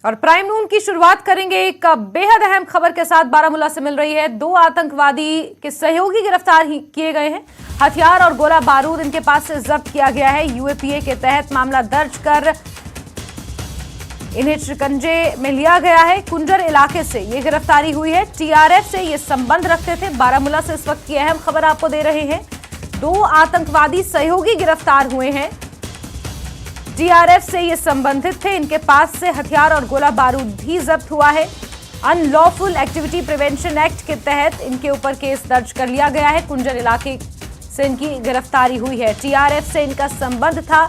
और प्राइम नून की शुरुआत करेंगे एक बेहद अहम खबर के साथ। बारामूला से मिल रही है, 2 आतंकवादी के सहयोगी गिरफ्तार किए गए हैं। हथियार और गोला बारूद इनके पास से जब्त किया गया है। यूएपीए के तहत मामला दर्ज कर इन्हें शिकंजे में लिया गया है। कुंजर इलाके से ये गिरफ्तारी हुई है। टीआरएफ से ये संबंध रखते थे। बारामूला से इस वक्त की अहम खबर आपको दे रहे हैं। 2 आतंकवादी सहयोगी गिरफ्तार हुए हैं। टीआरएफ से ये संबंधित थे। इनके पास से हथियार और गोला बारूद भी जब्त हुआ है। अनलॉफुल एक्टिविटी प्रिवेंशन एक्ट के तहत इनके ऊपर केस दर्ज कर लिया गया है। कुंजर इलाके से इनकी गिरफ्तारी हुई है। टीआरएफ से इनका संबंध था,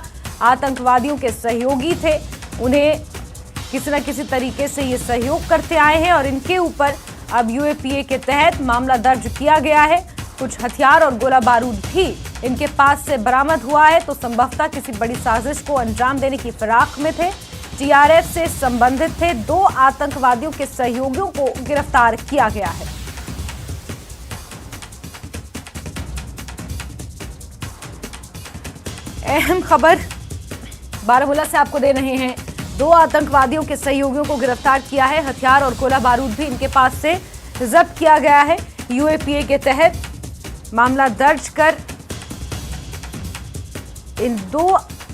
आतंकवादियों के सहयोगी थे। उन्हें किसी न किसी तरीके से ये सहयोग करते आए हैं और इनके ऊपर अब यूएपीए के तहत मामला दर्ज किया गया है। कुछ हथियार और गोला बारूद भी इनके पास से बरामद हुआ है, तो संभवतः किसी बड़ी साजिश को अंजाम देने की फिराक में थे। टीआरएफ से संबंधित थे। 2 आतंकवादियों के सहयोगियों को गिरफ्तार किया गया है। अहम खबर बारामूला से आपको दे रहे हैं। 2 आतंकवादियों के सहयोगियों को गिरफ्तार किया है। हथियार और गोला बारूद भी इनके पास से जब्त किया गया है। यूएपीए के तहत मामला दर्ज कर इन 2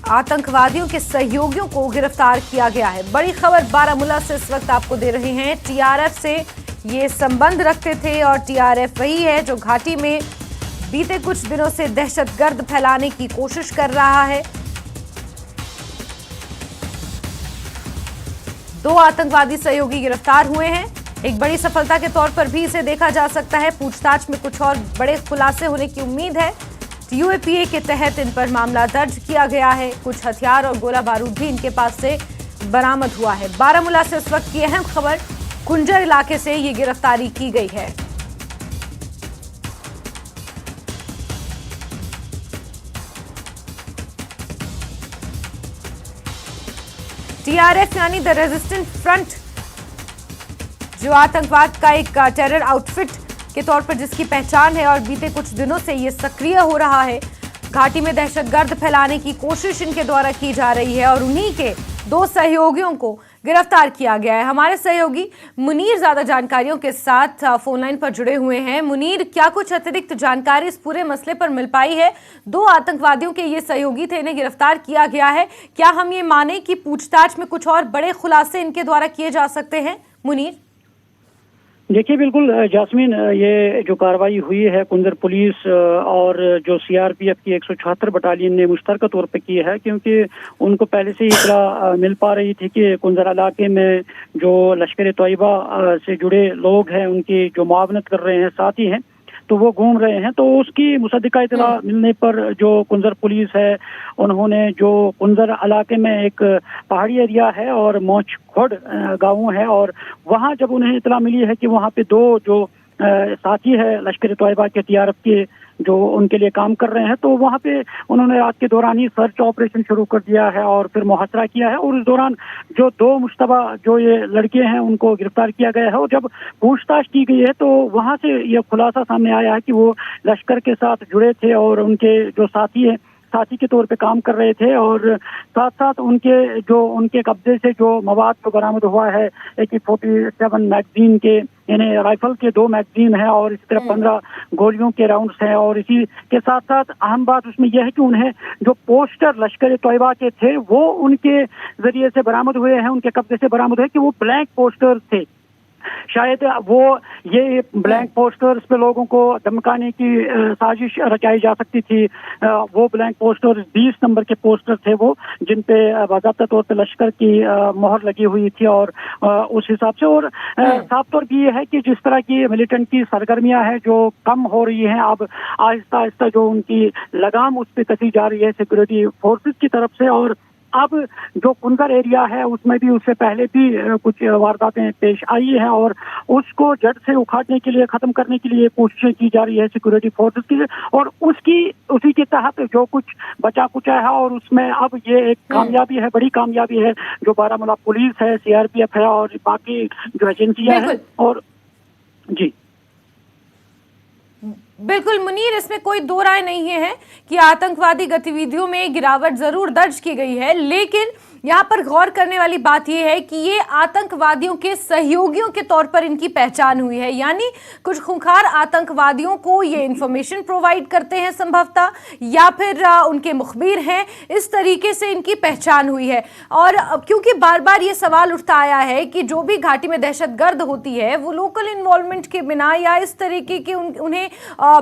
आतंकवादियों के सहयोगियों को गिरफ्तार किया गया है। बड़ी खबर बारामूला से इस वक्त आपको दे रहे हैं। टीआरएफ से ये संबंध रखते थे और टीआरएफ वही है जो घाटी में बीते कुछ दिनों से दहशतगर्द फैलाने की कोशिश कर रहा है। 2 आतंकवादी सहयोगी गिरफ्तार हुए हैं। एक बड़ी सफलता के तौर पर भी इसे देखा जा सकता है। पूछताछ में कुछ और बड़े खुलासे होने की उम्मीद है। यूएपीए के तहत इन पर मामला दर्ज किया गया है। कुछ हथियार और गोला बारूद भी इनके पास से बरामद हुआ है। बारामूला से इस वक्त की अहम खबर, कुंजर इलाके से ये गिरफ्तारी की गई है। टीआरएफ यानी द रेजिस्टेंट फ्रंट, जो आतंकवाद का एक टेरर आउटफिट के तौर पर जिसकी पहचान है और बीते कुछ दिनों से ये सक्रिय हो रहा है। घाटी में दहशतगर्द फैलाने की कोशिश इनके द्वारा की जा रही है और उन्हीं के 2 सहयोगियों को गिरफ्तार किया गया है। हमारे सहयोगी मुनीर ज्यादा जानकारियों के साथ फोन लाइन पर जुड़े हुए हैं। मुनीर, क्या कुछ अतिरिक्त जानकारी इस पूरे मसले पर मिल पाई है? 2 आतंकवादियों के ये सहयोगी थे, इन्हें गिरफ्तार किया गया है। क्या हम ये माने कि पूछताछ में कुछ और बड़े खुलासे इनके द्वारा किए जा सकते हैं? मुनीर, देखिए, बिल्कुल जास्मीन, ये जो कार्रवाई हुई है कुंजर पुलिस और जो सीआरपीएफ की 176 बटालियन ने मुश्तरका तौर पे की है, क्योंकि उनको पहले से ही इतला मिल पा रही थी कि कुंजर इलाके में जो लश्कर तोयबा से जुड़े लोग हैं, उनकी जो मुआवनत कर रहे हैं साथी हैं, तो वो घूम रहे हैं। तो उसकी मुसद्दिका इतला मिलने पर जो कुंजर पुलिस है, उन्होंने जो कुंजर इलाके में एक पहाड़ी एरिया है और मोच खोड़ गाँव है, और वहाँ जब उन्हें इतला मिली है कि वहाँ पे 2 जो साथी है लश्कर तोयबा के टीआरएफ के जो उनके लिए काम कर रहे हैं, तो वहाँ पे उन्होंने रात के दौरान ही सर्च ऑपरेशन शुरू कर दिया है और फिर मुहसरा किया है। और उस दौरान जो 2 मुश्तबा जो ये लड़के हैं उनको गिरफ्तार किया गया है। और जब पूछताछ की गई है तो वहाँ से ये खुलासा सामने आया है कि वो लश्कर के साथ जुड़े थे और उनके जो साथी हैं, साथी के तौर पे काम कर रहे थे। और साथ साथ उनके कब्जे से जो मवाद तो बरामद हुआ है, AK-47 मैगजीन के, यानी राइफल के 2 मैगजीन है और इसी तरह 15 गोलियों के राउंड्स हैं। और इसी के साथ साथ अहम बात उसमें यह है कि उन्हें जो पोस्टर लश्कर तोयबा के थे वो उनके जरिए से बरामद हुए हैं, उनके कब्जे से बरामद हुए कि वो ब्लैंक पोस्टर थे। शायद वो ये ब्लैंक पोस्टर्स पे लोगों को धमकाने की साजिश रचाई जा सकती थी। वो ब्लैंक पोस्टर 20 नंबर के पोस्टर थे वो, जिन पे बाकायदा तौर पे लश्कर की मोहर लगी हुई थी। और उस हिसाब से और साफ तौर भी ये है कि जिस तरह की मिलिटेंट की सरगर्मियां हैं जो कम हो रही हैं, अब आहिस्ता आहिस्ता जो उनकी लगाम उस पर कसी जा रही है सिक्योरिटी फोर्सेस की तरफ से। और अब जो कुंजर एरिया है उसमें भी उससे पहले भी कुछ वारदातें पेश आई हैं और उसको जड़ से उखाड़ने के लिए, खत्म करने के लिए कोशिशें की जा रही है सिक्योरिटी फोर्सेस की। और उसी के तहत जो कुछ बचा कुचा है और उसमें अब ये एक कामयाबी है, बड़ी कामयाबी है, जो बारामूला पुलिस है, सीआरपीएफ है और बाकी जो एजेंसियां हैं। और जी बिल्कुल मुनीर, इसमें कोई दो राय नहीं है कि आतंकवादी गतिविधियों में गिरावट जरूर दर्ज की गई है, लेकिन यहाँ पर गौर करने वाली बात यह है कि ये आतंकवादियों के सहयोगियों के तौर पर इनकी पहचान हुई है, यानी कुछ खूंखार आतंकवादियों को ये इंफॉर्मेशन प्रोवाइड करते हैं संभवतः, या फिर उनके मुखबिर हैं, इस तरीके से इनकी पहचान हुई है। और क्योंकि बार बार ये सवाल उठता आया है कि जो भी घाटी में दहशतगर्द होती है वो लोकल इन्वॉल्वमेंट के बिना या इस तरीके के उन्हें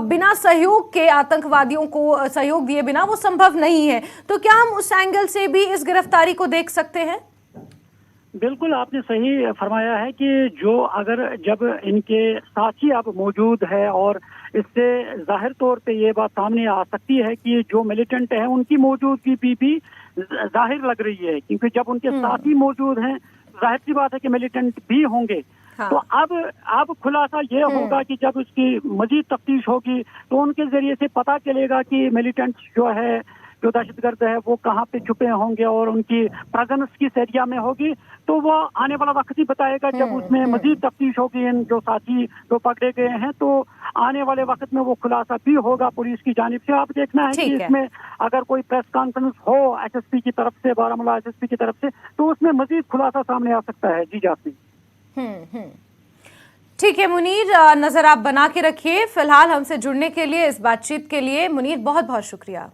बिना सहयोग के आतंकवादियों को सहयोग दिए बिना वो संभव नहीं है। तो क्या हम उस एंगल से भी इस गिरफ्तारी को देख सकते हैं? बिल्कुल, आपने सही फरमाया है कि जो अगर जब इनके साथी अब मौजूद है, और इससे जाहिर तौर पे ये बात सामने आ सकती है कि जो मिलिटेंट है उनकी मौजूदगी भी जाहिर लग रही है, क्योंकि जब उनके साथी मौजूद हैं जाहिर सी बात है कि मिलिटेंट भी होंगे। हाँ। तो अब खुलासा ये होगा कि जब उसकी मजीद तफ्तीश होगी तो उनके जरिए से पता चलेगा कि मिलिटेंट जो है, जो दहशतगर्द है, वो कहाँ पे छुपे होंगे और उनकी प्रेजेंस किस एरिया में होगी। तो वो आने वाला वक्त ही बताएगा, जब उसमें मजीद तफ्तीश होगी इन जो साथी जो पकड़े गए हैं, तो आने वाले वक्त में वो खुलासा भी होगा पुलिस की जानिब से। आप देखना है कि इसमें अगर कोई प्रेस कॉन्फ्रेंस हो एसएसपी की तरफ से, बारामूला एसएसपी की तरफ से, तो उसमें मजीद खुलासा सामने आ सकता है। जी जासमीन। ठीक है मुनीर, नजर आप बना के रखिए। फिलहाल हमसे जुड़ने के लिए, इस बातचीत के लिए मुनीर बहुत बहुत शुक्रिया।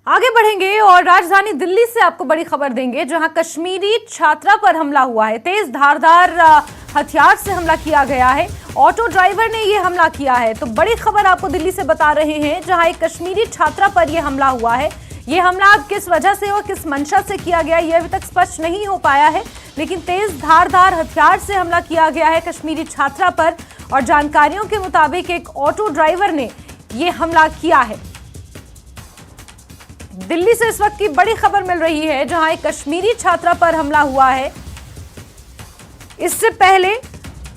आगे बढ़ेंगे और राजधानी दिल्ली से आपको बड़ी खबर देंगे, जहां कश्मीरी छात्रा पर हमला हुआ है। तेज धारदार हथियार से हमला किया गया है। ऑटो ड्राइवर ने यह हमला किया है। तो बड़ी खबर आपको दिल्ली से बता रहे हैं, जहां एक कश्मीरी छात्रा पर यह हमला हुआ है। ये हमला अब किस वजह से और किस मंशा से किया गया, यह अभी तक स्पष्ट नहीं हो पाया है, लेकिन तेज धारदार हथियार से हमला किया गया है कश्मीरी छात्रा पर। और जानकारियों के मुताबिक एक ऑटो ड्राइवर ने यह हमला किया है। दिल्ली से इस वक्त की बड़ी खबर मिल रही है, जहां एक कश्मीरी छात्रा पर हमला हुआ है। इससे पहले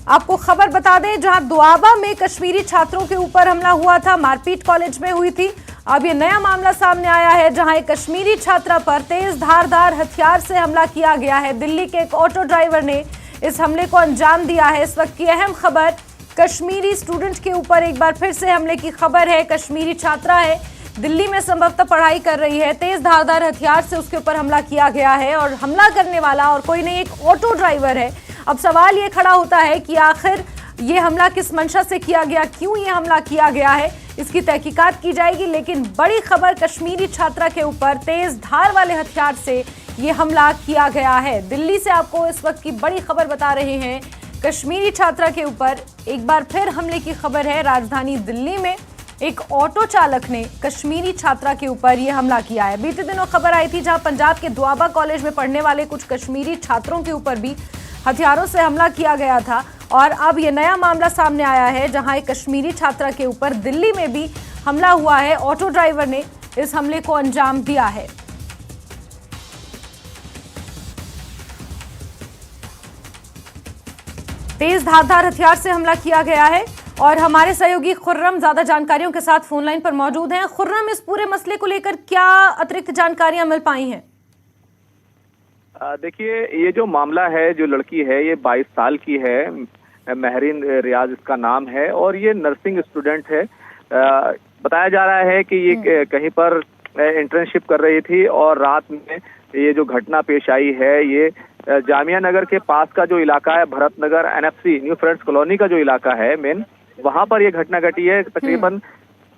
आपको खबर बता दें, जहां दोआबा में कश्मीरी छात्रों के ऊपर हमला हुआ था, मारपीट कॉलेज में हुई थी। अब ये नया मामला सामने आया है, जहां एक कश्मीरी छात्रा पर तेज धारदार हथियार से हमला किया गया है। दिल्ली के एक ऑटो ड्राइवर ने इस हमले को अंजाम दिया है। इस वक्त की अहम खबर, कश्मीरी स्टूडेंट के ऊपर एक बार फिर से हमले की खबर है। कश्मीरी छात्रा है, दिल्ली में संभवतः पढ़ाई कर रही है, तेज धारदार हथियार से उसके ऊपर हमला किया गया है। और हमला करने वाला और कोई नहीं, एक ऑटो ड्राइवर है। अब सवाल ये खड़ा होता है कि आखिर ये हमला किस मंशा से किया गया, क्यों ये हमला किया गया है, इसकी तहकीकात की जाएगी। लेकिन बड़ी खबर, कश्मीरी छात्रा के ऊपर तेज धार वाले हथियार से ये हमला किया गया है। दिल्ली से आपको इस वक्त की बड़ी खबर बता रहे हैं, कश्मीरी छात्रा के ऊपर एक बार फिर हमले की खबर है। राजधानी दिल्ली में एक ऑटो चालक ने कश्मीरी छात्रा के ऊपर यह हमला किया है। बीते दिनों खबर आई थी, जहां पंजाब के दोआबा कॉलेज में पढ़ने वाले कुछ कश्मीरी छात्रों के ऊपर भी हथियारों से हमला किया गया था। और अब यह नया मामला सामने आया है, जहां एक कश्मीरी छात्रा के ऊपर दिल्ली में भी हमला हुआ है। ऑटो ड्राइवर ने इस हमले को अंजाम दिया है। तेज धारदार हथियार से हमला किया गया है। और हमारे सहयोगी खुर्रम ज्यादा जानकारियों के साथ फोन लाइन पर मौजूद हैं। खुर्रम, इस पूरे मसले को लेकर क्या अतिरिक्त जानकारियां मिल पाई हैं? देखिए, ये जो मामला है, जो लड़की है, ये 22 साल की है, महरीन रियाज इसका नाम है, और ये नर्सिंग स्टूडेंट है। बताया जा रहा है कि ये कहीं पर इंटर्नशिप कर रही थी और रात में ये जो घटना पेश आई है, ये जामिया नगर के पास का जो इलाका है, Bharat Nagar NFC new friends colony का जो इलाका है मेन, वहां पर ये घटना घटी है। तकरीबन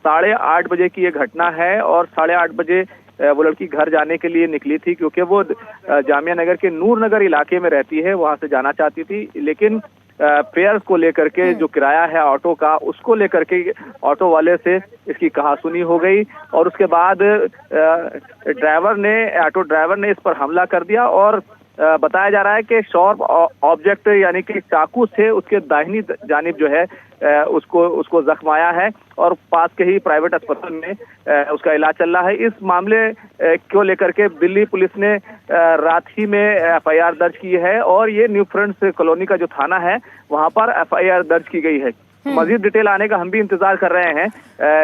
8:30 बजे की ये घटना है। और 8:30 बजे वो लड़की घर जाने के लिए निकली थी, क्योंकि वो जामिया नगर के नूर नगर इलाके में रहती है, वहां से जाना चाहती थी। लेकिन फेयर्स को लेकर के, जो किराया है ऑटो का, उसको लेकर के ऑटो वाले से इसकी कहासुनी हो गई। और उसके बाद ऑटो ड्राइवर ने इस पर हमला कर दिया। और बताया जा रहा है कि शॉर्प ऑब्जेक्ट यानी कि चाकू से उसके दाहिनी जानिब जो है उसको जख्म आया है, और पास के ही प्राइवेट अस्पताल में उसका इलाज चल रहा है। इस मामले को लेकर के दिल्ली पुलिस ने रात ही में एफआईआर दर्ज की है, और ये न्यू फ्रेंड्स कॉलोनी का जो थाना है, वहां पर एफआईआर दर्ज की गई है। मजीद डिटेल आने का हम भी इंतजार कर रहे हैं।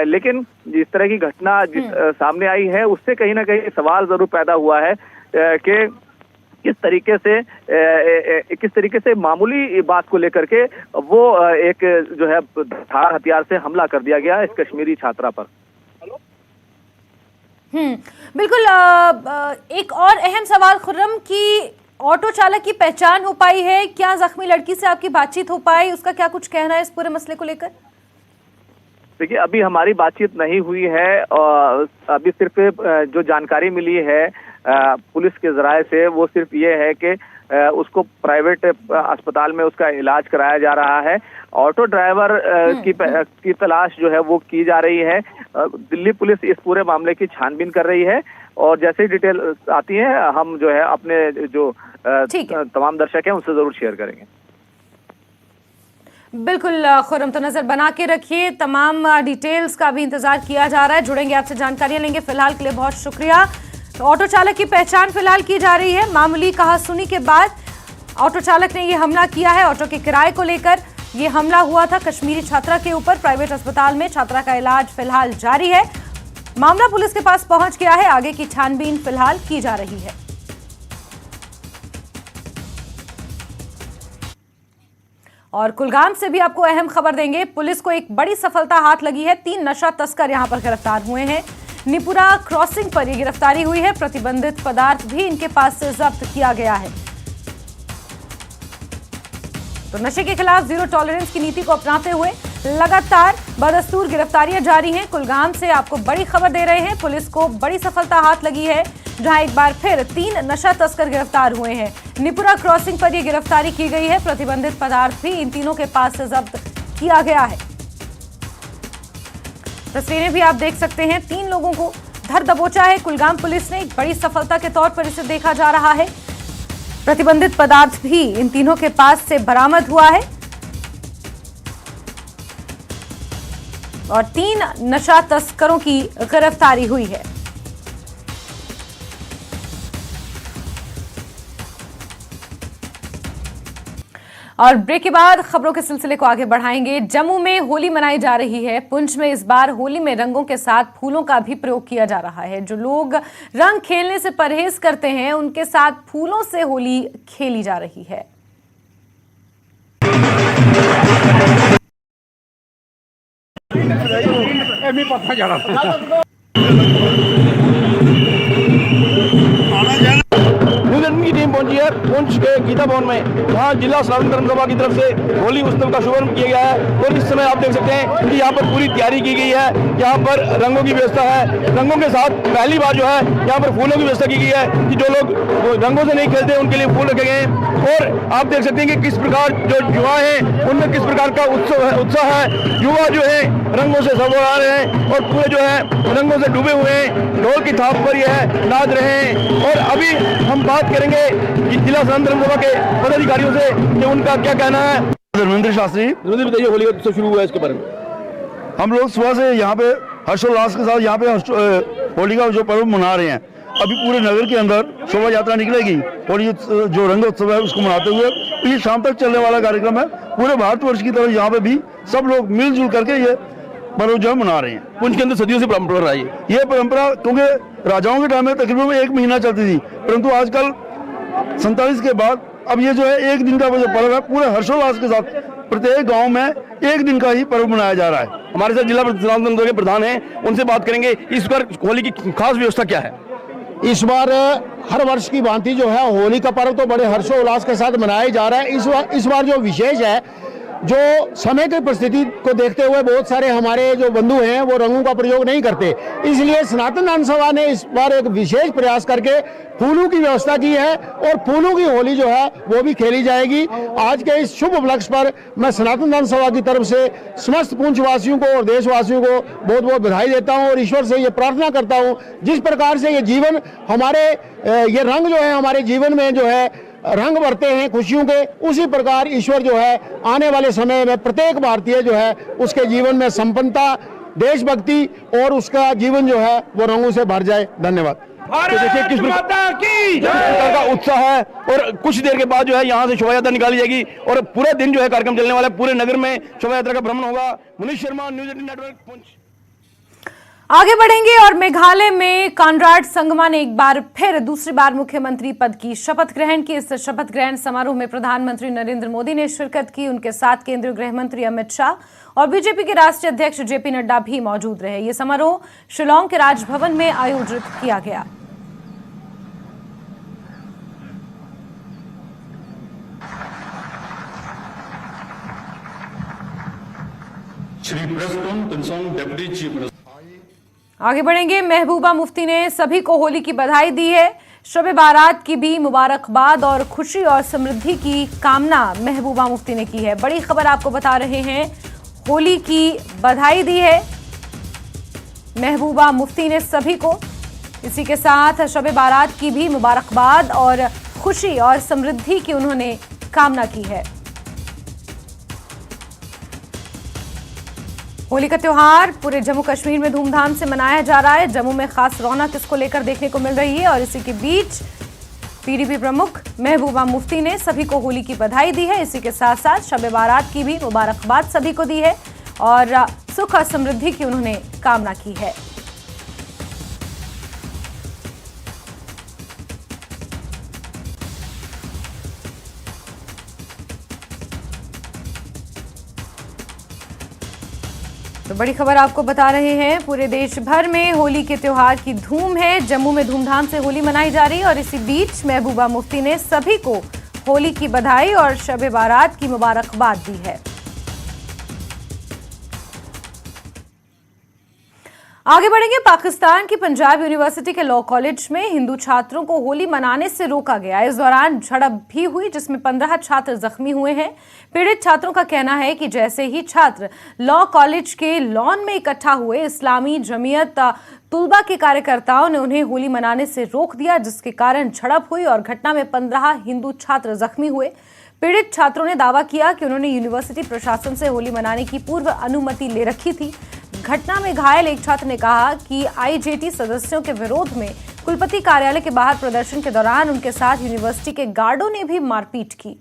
लेकिन जिस तरह की घटना सामने आई है, उससे कहीं ना कहीं सवाल जरूर पैदा हुआ है कि किस तरीके से मामूली बात को लेकर के वो एक जो है धार हथियार से हमला कर दिया गया इस कश्मीरी छात्रा पर। बिल्कुल। एक और अहम सवाल खुर्रम की ऑटो चालक की पहचान हो पाई है क्या? जख्मी लड़की से आपकी बातचीत हो पाई, उसका क्या कुछ कहना है इस पूरे मसले को लेकर? देखिए, अभी हमारी बातचीत नहीं हुई है और अभी सिर्फ जो जानकारी मिली है पुलिस के जराये से वो सिर्फ ये है कि उसको प्राइवेट अस्पताल में उसका इलाज कराया जा रहा है। ऑटो ड्राइवर की तलाश जो है वो की जा रही है। दिल्ली पुलिस इस पूरे मामले की छानबीन कर रही है और जैसे ही डिटेल आती है हम जो है अपने जो तमाम दर्शक हैं उनसे जरूर शेयर करेंगे। बिल्कुल खुर्रम, तो नजर बना के रखिए, तमाम डिटेल्स का भी इंतजार किया जा रहा है, जुड़ेंगे आपसे, जानकारियां लेंगे। फिलहाल के लिए बहुत शुक्रिया। तो ऑटो चालक की पहचान फिलहाल की जा रही है। मामूली कहासुनी के बाद ऑटो चालक ने यह हमला किया है। ऑटो के किराए को लेकर यह हमला हुआ था कश्मीरी छात्रा के ऊपर। प्राइवेट अस्पताल में छात्रा का इलाज फिलहाल जारी है। मामला पुलिस के पास पहुंच गया है, आगे की छानबीन फिलहाल की जा रही है। और कुलगाम से भी आपको अहम खबर देंगे। पुलिस को एक बड़ी सफलता हाथ लगी है। 3 नशा तस्कर यहां पर गिरफ्तार हुए हैं। निपुरा क्रॉसिंग पर यह गिरफ्तारी हुई है। प्रतिबंधित पदार्थ भी इनके पास से जब्त किया गया है। तो नशे के खिलाफ जीरो टॉलरेंस की नीति को अपनाते हुए लगातार बदस्तूर गिरफ्तारियां जारी हैं। कुलगाम से आपको बड़ी खबर दे रहे हैं। पुलिस को बड़ी सफलता हाथ लगी है, जहां एक बार फिर 3 नशा तस्कर गिरफ्तार हुए हैं। निपुरा क्रॉसिंग पर यह गिरफ्तारी की गई है। प्रतिबंधित पदार्थ भी इन तीनों के पास से जब्त किया गया है। तस्वीरें भी आप देख सकते हैं। 3 लोगों को धर दबोचा है कुलगाम पुलिस ने। एक बड़ी सफलता के तौर पर इसे देखा जा रहा है। प्रतिबंधित पदार्थ भी इन तीनों के पास से बरामद हुआ है और 3 नशा तस्करों की गिरफ्तारी हुई है। और ब्रेक के बाद खबरों के सिलसिले को आगे बढ़ाएंगे। जम्मू में होली मनाई जा रही है। पुंछ में इस बार होली में रंगों के साथ फूलों का भी प्रयोग किया जा रहा है। जो लोग रंग खेलने से परहेज करते हैं उनके साथ फूलों से होली खेली जा रही है। की टीम पहुंची है पुंछ के गीता भवन में, जहां जिला सनातन धर्म सभा की तरफ से होली उत्सव का शुभारंभ किया गया है। और इस समय आप देख सकते हैं कि यहाँ पर पूरी तैयारी की गई है। यहाँ पर रंगों की व्यवस्था है। रंगों के साथ पहली बार जो है यहाँ पर फूलों की व्यवस्था की गई है कि जो लोग रंगों से नहीं खेलते उनके लिए फूल रखे गए हैं। और आप देख सकते हैं कि किस प्रकार जो युवा हैं उनमें किस प्रकार का उत्साह है। युवा जो है रंगों से सबोरा रहे हैं और पूरे जो है रंगों से डूबे हुए हैं। ढोल की थाप पर यह नाच रहे हैं। और अभी हम बात करेंगे कि जिला सनातन धर्म सभा के पदाधिकारियों से कि उनका क्या कहना है। धर्मेंद्र शास्त्री, बताइए होली का उत्सव शुरू हुआ है, इसके बारे में। हम लोग सुबह से यहाँ पे हर्षोल्लास के साथ यहाँ पे होली का जो पर्व मना रहे हैं। अभी पूरे नगर के अंदर शोभा यात्रा निकलेगी और ये जो रंगोत्सव है उसको मनाते हुए ये शाम तक चलने वाला कार्यक्रम है। पूरे भारतवर्ष की तरह यहाँ पे भी सब लोग मिलजुल करके ये पर्व जो मना रहे हैं। पुंछ के अंदर सदियों से परंपरा रही है। ये परंपरा क्योंकि राजाओं के टाइम में तकरीबन 1 महीना चलती थी, परंतु आजकल 47 के बाद अब ये जो है 1 दिन का जो पर्व है पूरे हर्षोल्लास के साथ प्रत्येक गांव में 1 दिन का ही पर्व मनाया जा रहा है। हमारे साथ जिला सनातन के प्रधान हैं, उनसे बात करेंगे इस बार होली की खास व्यवस्था क्या है। इस बार हर वर्ष की भांति जो है होली का पर्व तो बड़े हर्षोल्लास के साथ मनाया जा रहा है। इस बार जो विशेष है, जो समय की परिस्थिति को देखते हुए बहुत सारे हमारे जो बंधु हैं वो रंगों का प्रयोग नहीं करते, इसलिए सनातन धर्म सभा ने इस बार एक विशेष प्रयास करके फूलों की व्यवस्था की है और फूलों की होली जो है वो भी खेली जाएगी। आज के इस शुभ उपलक्ष्य पर मैं सनातन धर्म सभा की तरफ से समस्त पुंछ वासियों को और देशवासियों को बहुत बहुत बधाई देता हूं और ईश्वर से ये प्रार्थना करता हूं जिस प्रकार से ये जीवन हमारे ये रंग जो है हमारे जीवन में जो है रंग भरते हैं खुशियों के, उसी प्रकार ईश्वर जो है आने वाले समय में प्रत्येक भारतीय जो है उसके जीवन में संपन्नता, देशभक्ति और उसका जीवन जो है वो रंगों से भर जाए। धन्यवाद। तो देखिए किस प्रकार का उत्साह है और कुछ देर के बाद जो है यहाँ से शोभा यात्रा निकाली जाएगी और पूरे दिन जो है कार्यक्रम चलने वाला है। पूरे नगर में शोभा यात्रा का भ्रमण होगा। Munish Sharma, news 18 network, Poonch. आगे बढ़ेंगे और मेघालय में कॉनराड संगमा ने एक बार फिर दूसरी बार मुख्यमंत्री पद की शपथ ग्रहण की। इस शपथ ग्रहण समारोह में प्रधानमंत्री नरेंद्र मोदी ने शिरकत की। उनके साथ केंद्रीय गृह मंत्री अमित शाह और बीजेपी के राष्ट्रीय अध्यक्ष जेपी नड्डा भी मौजूद रहे। ये समारोह शिलांग के राजभवन में आयोजित किया गया। Shri president Tansong deputy chief. आगे बढ़ेंगे। महबूबा मुफ्ती ने सभी को होली की बधाई दी है। शब बारात की भी मुबारकबाद और खुशी और समृद्धि की कामना महबूबा मुफ्ती ने की है। बड़ी खबर आपको बता रहे हैं, होली की बधाई दी है महबूबा मुफ्ती ने सभी को। इसी के साथ शब बारात की भी मुबारकबाद और खुशी और समृद्धि की उन्होंने कामना की है। होली का त्योहार पूरे जम्मू कश्मीर में धूमधाम से मनाया जा रहा है। जम्मू में खास रौनक इसको लेकर देखने को मिल रही है और इसी के बीच पीडीपी प्रमुख महबूबा मुफ्ती ने सभी को होली की बधाई दी है। इसी के साथ साथ शब बारात की भी मुबारकबाद सभी को दी है और सुख और समृद्धि की उन्होंने कामना की है। तो बड़ी खबर आपको बता रहे हैं, पूरे देश भर में होली के त्योहार की धूम है। जम्मू में धूमधाम से होली मनाई जा रही है और इसी बीच महबूबा मुफ्ती ने सभी को होली की बधाई और शब बारात की मुबारकबाद दी है। आगे बढ़ेंगे। पाकिस्तान की पंजाब यूनिवर्सिटी के लॉ कॉलेज में हिंदू छात्रों को होली मनाने से रोका गया। इस दौरान झड़प भी हुई जिसमें 15 छात्र जख्मी हुए हैं। पीड़ित छात्रों का कहना है कि जैसे ही छात्र लॉ कॉलेज के लॉन में इकट्ठा हुए, इस्लामी जमीयत तुलबा के कार्यकर्ताओं ने उन्हें होली मनाने से रोक दिया, जिसके कारण झड़प हुई और घटना में 15 हिंदू छात्र जख्मी हुए। पीड़ित छात्रों ने दावा किया कि उन्होंने यूनिवर्सिटी प्रशासन से होली मनाने की पूर्व अनुमति ले रखी थी। घटना में घायल एक छात्र ने कहा कि आईजेटी सदस्यों के विरोध में कुलपति कार्यालय के बाहर प्रदर्शन के दौरान उनके साथ यूनिवर्सिटी के गार्डों ने भी मारपीट की।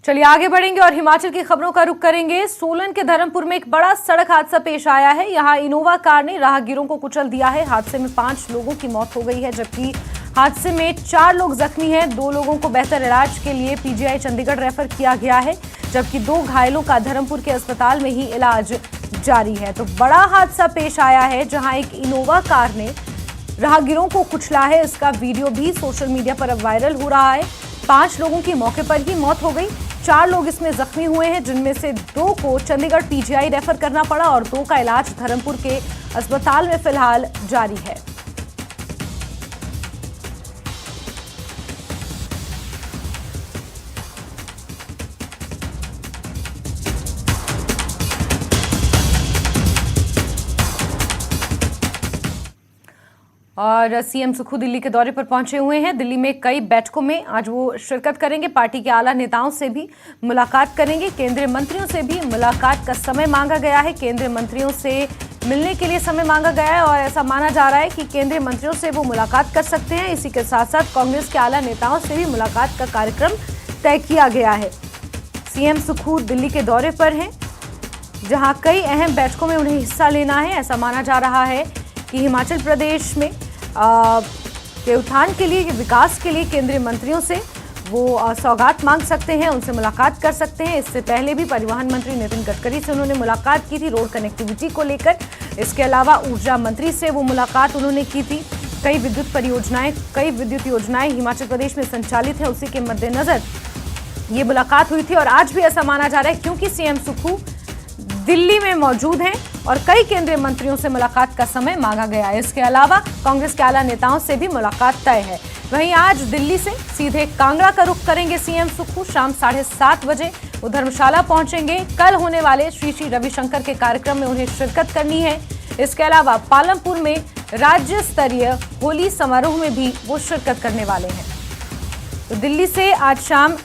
चलिए आगे बढ़ेंगे और हिमाचल की खबरों का रुख करेंगे। सोलन के धर्मपुर में एक बड़ा सड़क हादसा पेश आया है। यहां इनोवा कार ने राहगीरों को कुचल दिया है। हादसे में 5 लोगों की मौत हो गई है, जबकि हादसे में 4 लोग जख्मी हैं। 2 लोगों को बेहतर इलाज के लिए पीजीआई चंडीगढ़ रेफर किया गया है, जबकि 2 घायलों का धर्मपुर के अस्पताल में ही इलाज जारी है। तो बड़ा हादसा पेश आया है जहां एक इनोवा कार ने राहगीरों को कुचला है। इसका वीडियो भी सोशल मीडिया पर अब वायरल हो रहा है। 5 लोगों की मौके पर ही मौत हो गई। 4 लोग इसमें जख्मी हुए हैं, जिनमें से 2 को चंडीगढ़ पीजीआई रेफर करना पड़ा और 2 का इलाज धर्मपुर के अस्पताल में फिलहाल जारी है। और सीएम सुखू दिल्ली के दौरे पर पहुंचे हुए हैं। दिल्ली में कई बैठकों में आज वो शिरकत करेंगे। पार्टी के आला नेताओं से भी मुलाकात करेंगे। केंद्रीय मंत्रियों से भी मुलाकात का समय मांगा गया है। केंद्रीय मंत्रियों से मिलने के लिए समय मांगा गया है और ऐसा माना जा रहा है कि केंद्रीय मंत्रियों से वो मुलाकात कर सकते हैं। इसी के साथ साथ कांग्रेस के आला नेताओं से भी मुलाकात का कार्यक्रम तय किया गया है। सीएम सुखू दिल्ली के दौरे पर हैं, जहां कई अहम बैठकों में उन्हें हिस्सा लेना है। ऐसा माना जा रहा है कि हिमाचल प्रदेश में के उत्थान के लिए, विकास के लिए केंद्रीय मंत्रियों से वो सौगात मांग सकते हैं, उनसे मुलाकात कर सकते हैं। इससे पहले भी परिवहन मंत्री नितिन गडकरी से उन्होंने मुलाकात की थी रोड कनेक्टिविटी को लेकर। इसके अलावा ऊर्जा मंत्री से वो मुलाकात उन्होंने की थी। कई विद्युत योजनाएं हिमाचल प्रदेश में संचालित है, उसी के मद्देनजर ये मुलाकात हुई थी। और आज भी ऐसा माना जा रहा है क्योंकि सीएम सुखू दिल्ली में मौजूद हैं और कई केंद्रीय मंत्रियों से मुलाकात का समय मांगा गया है। इसके अलावा कांग्रेस के आला नेताओं से भी मुलाकात तय है। वहीं आज दिल्ली से सीधे कांगड़ा का रुख करेंगे सीएम सुखू। शाम 7:30 बजे वो धर्मशाला पहुंचेंगे। कल होने वाले श्री श्री रविशंकर के कार्यक्रम में उन्हें शिरकत करनी है। इसके अलावा पालमपुर में राज्य स्तरीय होली समारोह में भी वो शिरकत करने वाले हैं। तो दिल्ली से आज शाम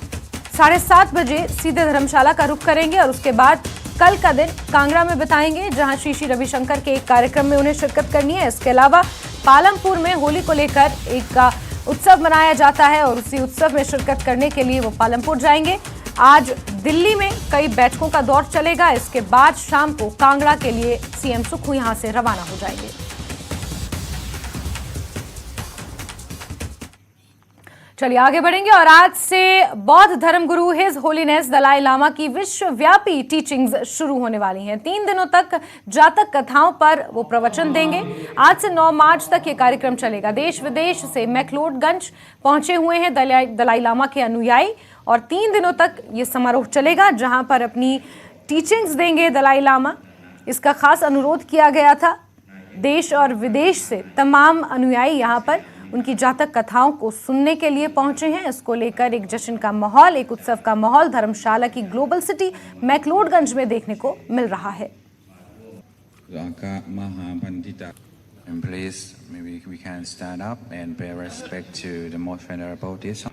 7:30 बजे सीधे धर्मशाला का रुख करेंगे और उसके बाद कल का दिन कांगड़ा में बिताएंगे, जहां श्री श्री रविशंकर के एक कार्यक्रम में उन्हें शिरकत करनी है। इसके अलावा पालमपुर में होली को लेकर एक उत्सव मनाया जाता है और उसी उत्सव में शिरकत करने के लिए वो पालमपुर जाएंगे। आज दिल्ली में कई बैठकों का दौर चलेगा। इसके बाद शाम को कांगड़ा के लिए सीएम सुक्खू यहां से रवाना हो जाएंगे। चलिए आगे बढ़ेंगे और आज से बौद्ध धर्मगुरु हिज होलीनेस दलाई लामा की विश्वव्यापी टीचिंग्स शुरू होने वाली हैं। 3 दिनों तक जातक कथाओं पर वो प्रवचन देंगे। आज से 9 मार्च तक ये कार्यक्रम चलेगा। देश विदेश से मैक्लोडगंज पहुंचे हुए हैं दलाई लामा के अनुयायी और 3 दिनों तक ये समारोह चलेगा, जहां पर अपनी टीचिंग्स देंगे दलाई लामा। इसका खास अनुरोध किया गया था। देश और विदेश से तमाम अनुयायी यहां पर उनकी जातक कथाओं को सुनने के लिए पहुंचे हैं। इसको लेकर एक जश्न का माहौल, एक उत्सव का माहौल धर्मशाला की ग्लोबल सिटी मैक्लोडगंज में देखने को मिल रहा है। And please, maybe we can stand up and pay respect to the most venerable teacher.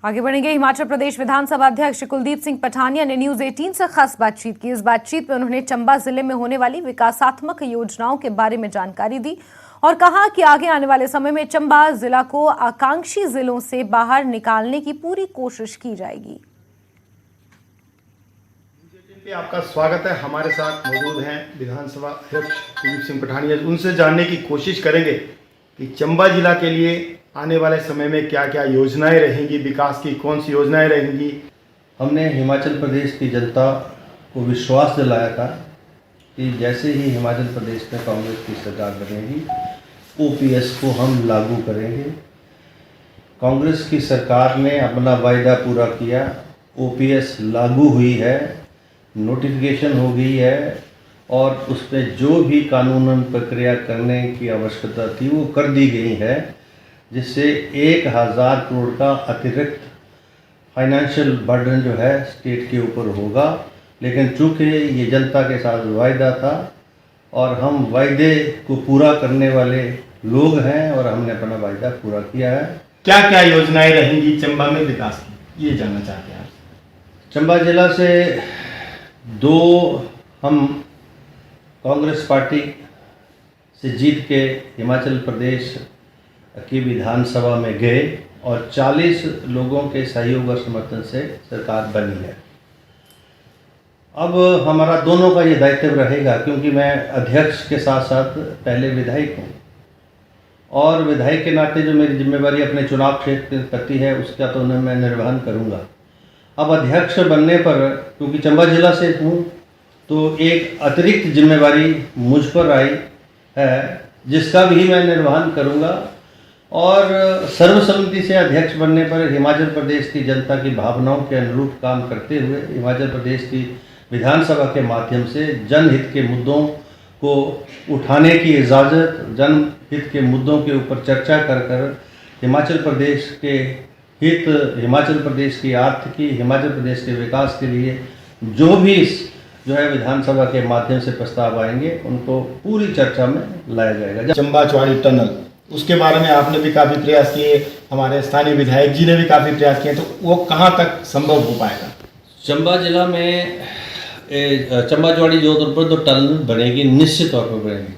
आगे बढ़ेंगे। हिमाचल प्रदेश विधानसभा अध्यक्ष कुलदीप सिंह पठानिया ने न्यूज 18 से खास बातचीत की। इस बातचीत में उन्होंने चंबा जिले में होने वाली विकासात्मक योजनाओं के बारे में जानकारी दी और कहा कि आगे आने वाले समय में चंबा जिला को आकांक्षी जिलों से बाहर निकालने की पूरी कोशिश की जाएगी। आपका स्वागत है। हमारे साथ मौजूद हैं विधानसभा अध्यक्ष कुलदीप सिंह पठानिया। उनसे जानने की कोशिश करेंगे कि चंबा जिला के लिए आने वाले समय में क्या क्या योजनाएं रहेंगी, विकास की कौन सी योजनाएं रहेंगी। हमने हिमाचल प्रदेश की जनता को विश्वास दिलाया था कि जैसे ही हिमाचल प्रदेश में कांग्रेस की सरकार बनेगी ओपीएस को हम लागू करेंगे। कांग्रेस की सरकार ने अपना वायदा पूरा किया, ओपीएस लागू हुई है, नोटिफिकेशन हो गई है और उस पर जो भी कानूनन प्रक्रिया करने की आवश्यकता थी वो कर दी गई है, जिससे 1000 करोड़ का अतिरिक्त फाइनेंशियल बर्डन जो है स्टेट के ऊपर होगा। लेकिन चूँकि ये जनता के साथ वायदा था और हम वायदे को पूरा करने वाले लोग हैं और हमने अपना वायदा पूरा किया है। क्या क्या योजनाएं रहेंगी चंबा में विकास की, ये जानना चाहते हैं। चंबा जिला से 2 हम कांग्रेस पार्टी से जीत के हिमाचल प्रदेश की विधानसभा में गए और 40 लोगों के सहयोग और समर्थन से सरकार बनी है। अब हमारा दोनों का ये दायित्व रहेगा, क्योंकि मैं अध्यक्ष के साथ साथ पहले विधायक हूँ और विधायक के नाते जो मेरी जिम्मेवारी अपने चुनाव क्षेत्र करती है उसका तो मैं निर्वहन करूँगा। अब अध्यक्ष बनने पर, क्योंकि चंबा जिला से हूँ, तो एक अतिरिक्त जिम्मेवारी मुझ पर आई है जिसका भी मैं निर्वहन करूँगा और सर्वसम्मति से अध्यक्ष बनने पर हिमाचल प्रदेश की जनता की भावनाओं के अनुरूप काम करते हुए हिमाचल प्रदेश की विधानसभा के माध्यम से जनहित के मुद्दों को उठाने की इजाज़त, जनहित के मुद्दों के ऊपर चर्चा कर हिमाचल प्रदेश के हित, हिमाचल प्रदेश की आर्थिकी, हिमाचल प्रदेश के विकास के लिए जो भी जो है विधानसभा के माध्यम से प्रस्ताव आएंगे उनको पूरी चर्चा में लाया जाएगा। चंबा चौड़ी टनल, उसके बारे में आपने भी काफ़ी प्रयास किए, हमारे स्थानीय विधायक जी ने भी काफ़ी प्रयास किए, तो वो कहाँ तक संभव हो पाएगा? चंबा जिला में चंबा चौड़ी जो टनल बनेगी, निश्चित तौर पर बनेगी।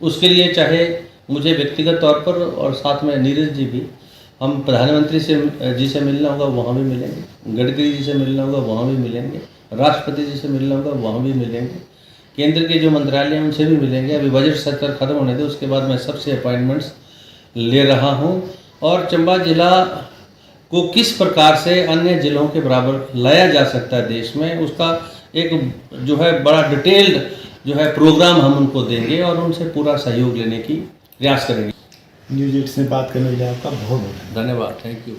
उसके लिए चाहे मुझे व्यक्तिगत तौर पर और साथ में नीरज जी भी, हम प्रधानमंत्री जी से मिलना होगा वहाँ भी मिलेंगे, गडकरी जी से मिलना होगा वहाँ भी मिलेंगे, राष्ट्रपति जी से मिलना होगा वहाँ भी मिलेंगे, केंद्र के जो मंत्रालय हैं उनसे भी मिलेंगे। अभी बजट सत्र खत्म होने दे, उसके बाद मैं सबसे अपॉइंटमेंट्स ले रहा हूं और चंबा जिला को किस प्रकार से अन्य जिलों के बराबर लाया जा सकता है देश में, उसका एक जो है बड़ा डिटेल्ड जो है प्रोग्राम हम उनको देंगे और उनसे पूरा सहयोग लेने की प्रयास करेंगे। न्यूज़ 8 से बात करने के लिए आपका बहुत बहुत धन्यवाद। Thank you.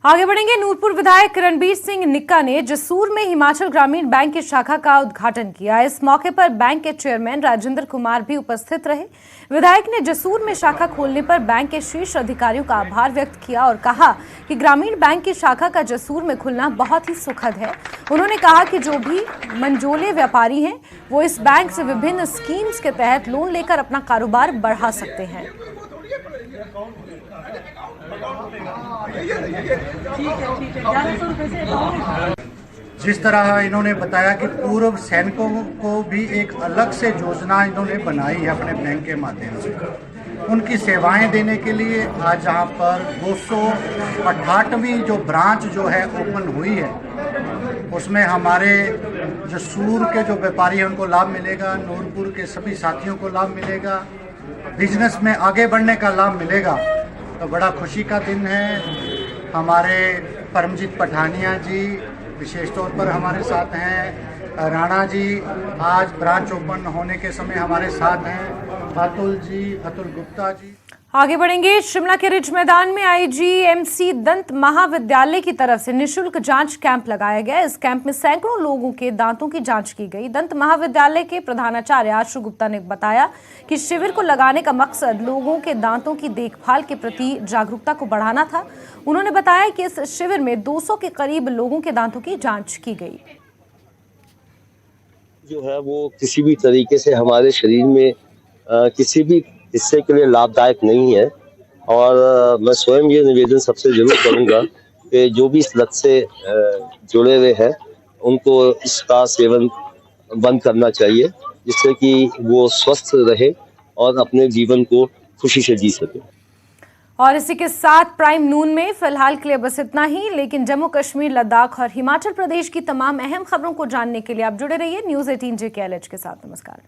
आगे बढ़ेंगे। नूरपुर विधायक रणबीर सिंह निक्का ने जसूर में हिमाचल ग्रामीण बैंक की शाखा का उद्घाटन किया। इस मौके पर बैंक के चेयरमैन राजेंद्र कुमार भी उपस्थित रहे। विधायक ने जसूर में शाखा खोलने पर बैंक के शीर्ष अधिकारियों का आभार व्यक्त किया और कहा कि ग्रामीण बैंक की शाखा का जसूर में खुलना बहुत ही सुखद है। उन्होंने कहा कि जो भी मंझोले व्यापारी हैं वो इस बैंक से विभिन्न स्कीम्स के तहत लोन लेकर अपना कारोबार बढ़ा सकते हैं। जिस तरह इन्होंने बताया कि पूर्व सैनिकों को भी एक अलग से योजना इन्होंने बनाई है अपने बैंक के माध्यम से, उनकी सेवाएं देने के लिए आज यहाँ पर 268वीं जो ब्रांच जो है ओपन हुई है, उसमें हमारे जो सूर के जो व्यापारी हैं उनको लाभ मिलेगा, नूरपुर के सभी साथियों को लाभ मिलेगा, बिजनेस में आगे बढ़ने का लाभ मिलेगा। तो बड़ा खुशी का दिन है। हमारे परमजीत पठानिया जी विशेष तौर पर हमारे साथ हैं, राणा जी आज ब्रांच ओपन होने के समय हमारे साथ हैं, अतुल जी, अतुल गुप्ता जी। आगे बढ़ेंगे। शिमला के रिज मैदान में आईजीएमसी दंत महाविद्यालय की तरफ से निशुल्क जांच कैंप लगाया गया। इस कैंप में सैकड़ों लोगों के दांतों की जांच की गई। दंत महाविद्यालय के प्रधानाचार्य आशु गुप्ता ने बताया कि शिविर को लगाने का मकसद लोगों के दांतों की देखभाल के प्रति जागरूकता को बढ़ाना था। उन्होंने बताया कि इस शिविर में 200 के करीब लोगों के दांतों की जाँच की गई। जो है वो किसी भी तरीके से हमारे शरीर में किसी भी हिस्से के लिए लाभदायक नहीं है, और मैं स्वयं ये निवेदन सबसे जरूर करूंगा कि जो भी इस लत से जुड़े हुए हैं उनको इसका सेवन बंद करना चाहिए, जिससे कि वो स्वस्थ रहे और अपने जीवन को खुशी से जी सके। और इसी के साथ प्राइम नून में फिलहाल के लिए बस इतना ही, लेकिन जम्मू कश्मीर, लद्दाख और हिमाचल प्रदेश की तमाम अहम खबरों को जानने के लिए आप जुड़े रहिए न्यूज़ 18 JKLH के साथ। नमस्कार।